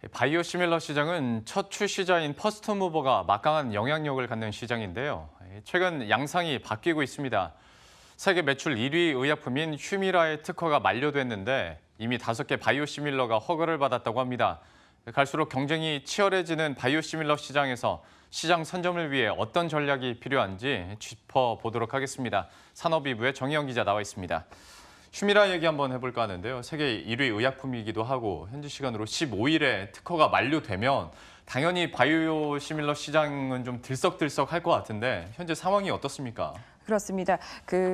바이오시밀러 시장은 첫 출시자인 퍼스트무버가 막강한 영향력을 갖는 시장인데요. 최근 양상이 바뀌고 있습니다. 세계 매출 1위 의약품인 휴미라의 특허가 만료됐는데 이미 5개 바이오시밀러가 허가를 받았다고 합니다. 갈수록 경쟁이 치열해지는 바이오시밀러 시장에서 시장 선점을 위해 어떤 전략이 필요한지 짚어보도록 하겠습니다. 산업이부의 정희영 기자 나와 있습니다. 휴미라 얘기 한번 해볼까 하는데요. 세계 1위 의약품이기도 하고 현지 시간으로 15일에 특허가 만료되면 당연히 바이오시밀러 시장은 좀 들썩들썩할 것 같은데 현재 상황이 어떻습니까? 그렇습니다.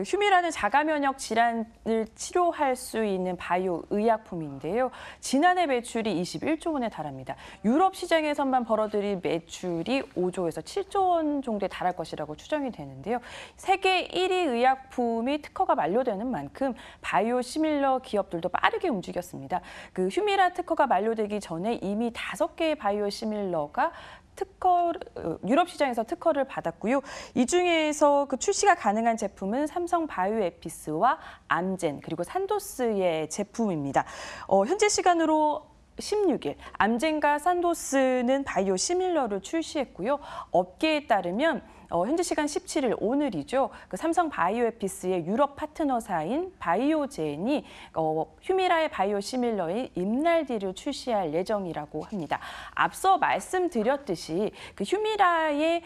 휴미라는 자가 면역 질환을 치료할 수 있는 바이오 의약품인데요. 지난해 매출이 21조 원에 달합니다. 유럽 시장에서만 벌어들인 매출이 5조에서 7조 원 정도에 달할 것이라고 추정이 되는데요. 세계 1위 의약품이 특허가 만료되는 만큼 바이오 시밀러 기업들도 빠르게 움직였습니다. 휴미라 특허가 만료되기 전에 이미 5개의 바이오 시밀러가 유럽 시장에서 특허를 받았고요. 이 중에서 출시가 가능한 제품은 삼성 바이오에피스와 암젠 그리고 산도스의 제품입니다. 현재 시간으로 16일 암젠과 산도스는 바이오 시밀러를 출시했고요. 업계에 따르면 현재 시간 17일 오늘이죠. 삼성 바이오에피스의 유럽 파트너사인 바이오젠이 휴미라의 바이오 시밀러인 임날디를 출시할 예정이라고 합니다. 앞서 말씀드렸듯이 휴미라의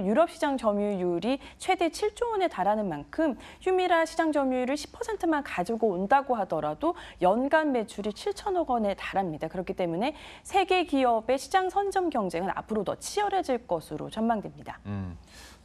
유럽 시장 점유율이 최대 7조 원에 달하는 만큼 휴미라 시장 점유율을 10%만 가지고 온다고 하더라도 연간 매출이 7천억 원에 달합니다. 그렇기 때문에 세계 기업의 시장 선점 경쟁은 앞으로 더 치열해질 것으로 전망됩니다.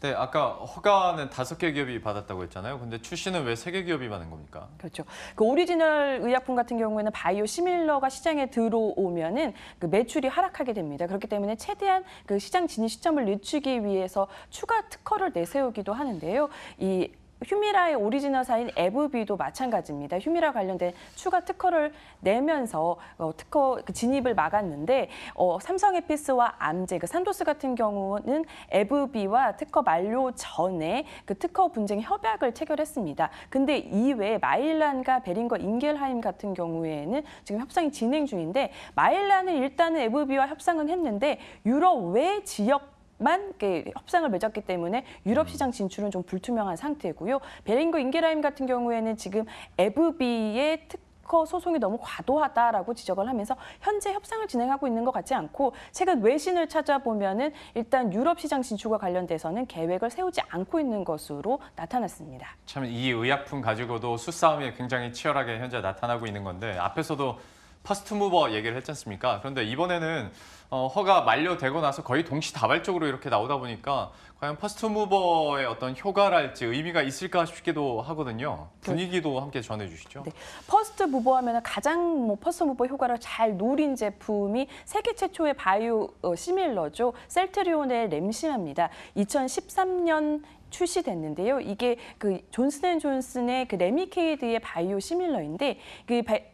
네, 아까 허가는 5개 기업이 받았다고 했잖아요. 근데 출시는 왜 3개 기업이 받은 겁니까? 그렇죠. 오리지널 의약품 같은 경우에는 바이오 시밀러가 시장에 들어오면은 매출이 하락하게 됩니다. 그렇기 때문에 최대한 시장 진입 시점을 늦추기 위해서 추가 특허를 내세우기도 하는데요. 이 휴미라의 오리지널사인 에브비도 마찬가지입니다. 휴미라 관련된 추가 특허를 내면서 특허 진입을 막았는데 삼성에피스와 암제, 산도스 같은 경우는 에브비와 특허 만료 전에 특허 분쟁 협약을 체결했습니다. 근데 이외에 마일란과 베링거 인겔하임 같은 경우에는 지금 협상이 진행 중인데 마일란은 일단은 에브비와 협상은 했는데 유럽 외 지역 만 협상을 맺었기 때문에 유럽 시장 진출은 좀 불투명한 상태고요. 베링거 인겔하임 같은 경우에는 지금 에브비의 특허 소송이 너무 과도하다라고 지적을 하면서 현재 협상을 진행하고 있는 것 같지 않고 최근 외신을 찾아보면은 일단 유럽 시장 진출과 관련돼서는 계획을 세우지 않고 있는 것으로 나타났습니다. 참 이 의약품 가지고도 수싸움이 굉장히 치열하게 현재 나타나고 있는 건데 앞에서도 퍼스트무버 얘기를 했지 않습니까? 그런데 이번에는 허가 만료되고 나서 거의 동시다발적으로 이렇게 나오다 보니까 과연 퍼스트무버의 어떤 효과랄지 의미가 있을까 싶기도 하거든요. 분위기도 함께 전해주시죠. 네. 퍼스트무버 하면 가장 퍼스트무버 효과를 잘 노린 제품이 세계 최초의 바이오 시밀러죠. 셀트리온의 렘시마입니다. 2013년 출시됐는데요. 이게 존슨앤존슨의 레미케이드의 바이오 시밀러인데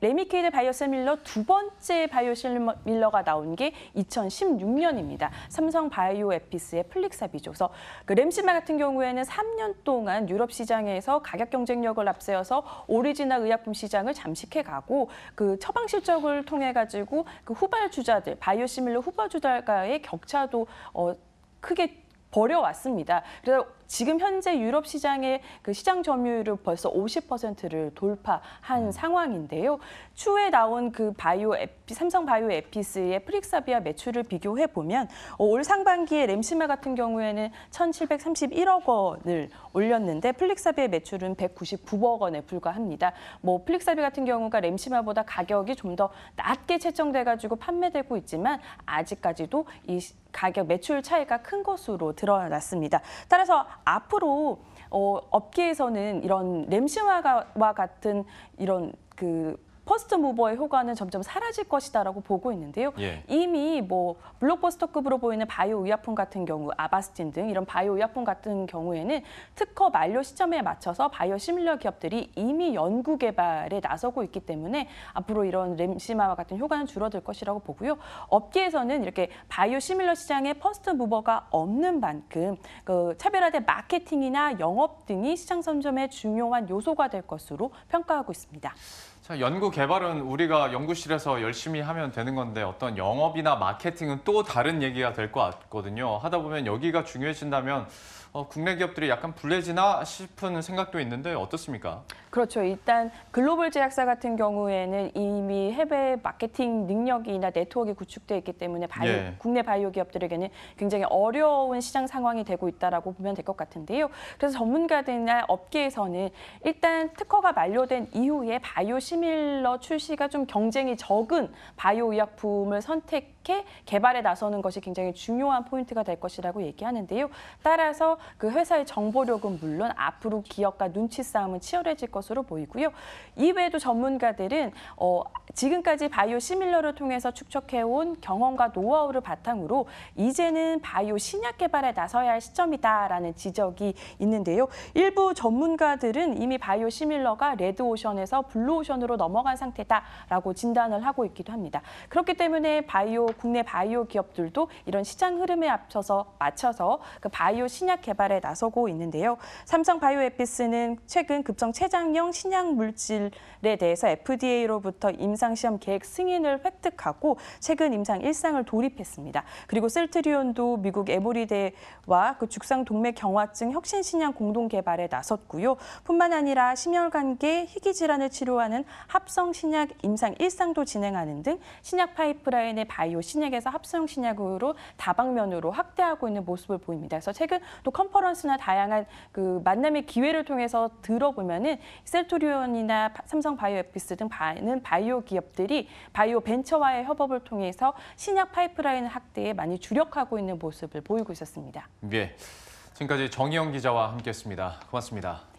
레미케이드 바이오 시밀러 두 번째 바이오 시밀러가 나온 게 2016년입니다. 삼성 바이오에피스의 플릭사비죠. 그래서 렘시마 같은 경우에는 3년 동안 유럽 시장에서 가격 경쟁력을 앞세워서 오리지널 의약품 시장을 잠식해가고 처방 실적을 통해 가지고 후발주자들 바이오 시밀러 후발주자과의 격차도 크게 벌여왔습니다. 그래서 지금 현재 유럽 시장의 시장 점유율은 벌써 50%를 돌파한 상황인데요. 추후에 나온 삼성 바이오에피스의 프릭사비와 매출을 비교해 보면 올 상반기에 렘시마 같은 경우에는 1,731억 원을 올렸는데 플릭사비의 매출은 199억 원에 불과합니다. 플릭사비 같은 경우가 렘시마보다 가격이 좀 더 낮게 책정돼 가지고 판매되고 있지만 아직까지도 이 가격 매출 차이가 큰 것으로 드러났습니다. 따라서 앞으로 업계에서는 이런 렘시마와 같은 이런 퍼스트무버의 효과는 점점 사라질 것이다라고 보고 있는데요. 예. 이미 블록버스터급으로 보이는 바이오 의약품 같은 경우, 아바스틴 등 이런 바이오 의약품 같은 경우에는 특허 만료 시점에 맞춰서 바이오 시밀러 기업들이 이미 연구 개발에 나서고 있기 때문에 앞으로 이런 렘시마와 같은 효과는 줄어들 것이라고 보고요. 업계에서는 이렇게 바이오 시밀러 시장에 퍼스트무버가 없는 만큼 차별화된 마케팅이나 영업 등이 시장 선점의 중요한 요소가 될 것으로 평가하고 있습니다. 자, 연구 개발은 우리가 연구실에서 열심히 하면 되는 건데 어떤 영업이나 마케팅은 또 다른 얘기가 될 것 같거든요. 하다 보면 여기가 중요해진다면 국내 기업들이 약간 불리해지나 싶은 생각도 있는데 어떻습니까? 그렇죠. 일단 글로벌 제약사 같은 경우에는 이미 해외 마케팅 능력이나 네트워크가 구축되어 있기 때문에 예. 국내 바이오 기업들에게는 굉장히 어려운 시장 상황이 되고 있다라고 보면 될 것 같은데요. 그래서 전문가들이나 업계에서는 일단 특허가 만료된 이후에 바이오 시밀러 출시가 좀 경쟁이 적은 바이오 의약품을 선택해 개발에 나서는 것이 굉장히 중요한 포인트가 될 것이라고 얘기하는데요. 따라서 그 회사의 정보력은 물론 앞으로 기업과 눈치 싸움은 치열해질 것으로 보이고요. 이외에도 전문가들은 지금까지 바이오 시밀러를 통해서 축적해온 경험과 노하우를 바탕으로 이제는 바이오 신약 개발에 나서야 할 시점이다라는 지적이 있는데요. 일부 전문가들은 이미 바이오 시밀러가 레드오션에서 블루오션으로 넘어간 상태다라고 진단을 하고 있기도 합니다. 그렇기 때문에 국내 바이오 기업들도 이런 시장 흐름에 맞춰서 그 바이오 신약 개발에 나서고 있는데요. 삼성 바이오에피스는 최근 급성 췌장형 신약 물질에 대해서 FDA로부터 임상시험 계획 승인을 획득하고 최근 임상 1상을 돌입했습니다. 그리고 셀트리온도 미국 에보리데와 그 죽상 동맥 경화증 혁신 신약 공동 개발에 나섰고요. 뿐만 아니라 심혈관계 희귀 질환을 치료하는 합성 신약 임상 1상도 진행하는 등 신약 파이프라인의 바이오 신약에서 합성 신약으로 다방면으로 확대하고 있는 모습을 보입니다. 그래서 최근 또 컨퍼런스나 다양한 그 만남의 기회를 통해서 들어보면은 셀트리온이나 삼성 바이오에피스 등 많은 바이오 기업들이 바이오 벤처와의 협업을 통해서 신약 파이프라인 확대에 많이 주력하고 있는 모습을 보이고 있었습니다. 예. 지금까지 정희영 기자와 함께했습니다. 고맙습니다.